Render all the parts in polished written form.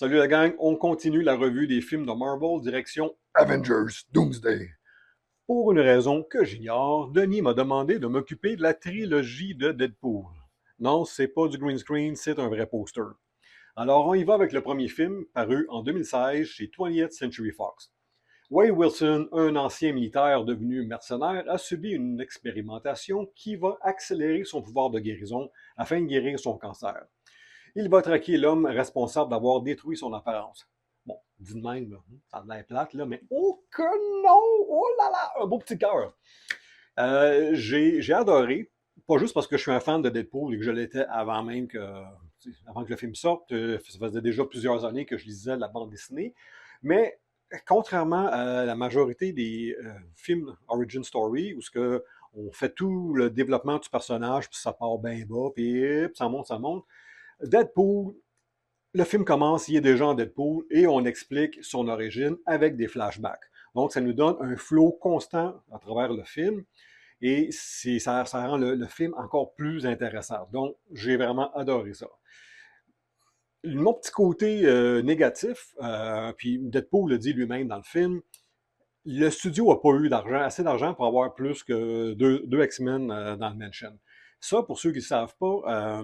Salut la gang, on continue la revue des films de Marvel, direction Avengers Doomsday. Pour une raison que j'ignore, Denis m'a demandé de m'occuper de la trilogie de Deadpool. Non, c'est pas du green screen, c'est un vrai poster. Alors on y va avec le premier film, paru en 2016 chez 20th Century Fox. Wade Wilson, un ancien militaire devenu mercenaire, a subi une expérimentation qui va accélérer son pouvoir de guérison afin de guérir son cancer. Il va traquer l'homme responsable d'avoir détruit son apparence. Bon, dit de même, là, ça a l'air plate, là, mais oh que non! Oh là là! Un beau petit cœur! J'ai adoré, pas juste parce que je suis un fan de Deadpool et que je l'étais avant que le film sorte, ça faisait déjà plusieurs années que je lisais la bande dessinée, mais contrairement à la majorité des films Origin Story, où ce que on fait tout le développement du personnage, puis ça part bien bas, puis ça monte, Deadpool, le film commence, il est déjà en Deadpool et on explique son origine avec des flashbacks. Donc, ça nous donne un flow constant à travers le film et ça rend le film encore plus intéressant. Donc, j'ai vraiment adoré ça. Mon petit côté négatif, puis Deadpool le dit lui-même dans le film, le studio n'a pas eu assez d'argent pour avoir plus que deux X-Men dans le mansion. Ça, pour ceux qui ne savent pas,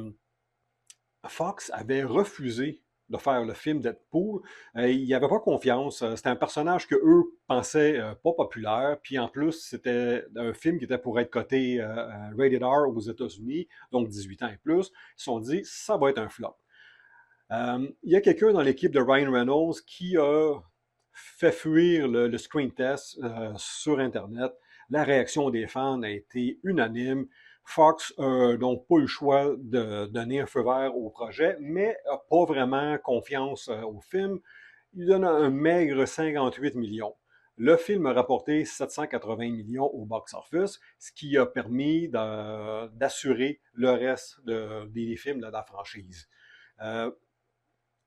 Fox avait refusé de faire le film Deadpool. Il n'y avait pas confiance. C'était un personnage que eux pensaient pas populaire. Puis en plus, c'était un film qui était pour être coté rated R aux États-Unis, donc 18 ans et plus. Ils se sont dit, ça va être un flop. Il y a quelqu'un dans l'équipe de Ryan Reynolds qui a fait fuir le screen test sur Internet. La réaction des fans a été unanime. Fox n'a donc pas eu le choix de donner un feu vert au projet, mais n'a pas vraiment confiance au film. Il donne un maigre 58 millions. Le film a rapporté 780 millions au box-office, ce qui a permis d'assurer le reste des films de la franchise. Euh,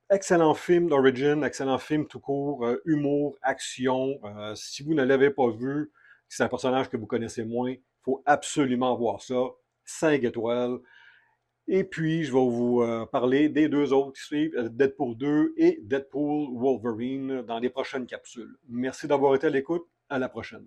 Excellent film d'origine, excellent film tout court, humour, action. Si vous ne l'avez pas vu, c'est un personnage que vous connaissez moins, il faut absolument voir ça. 5 étoiles. Et puis, je vais vous parler des deux autres qui suivent, Deadpool 2 et Deadpool Wolverine, dans les prochaines capsules. Merci d'avoir été à l'écoute. À la prochaine.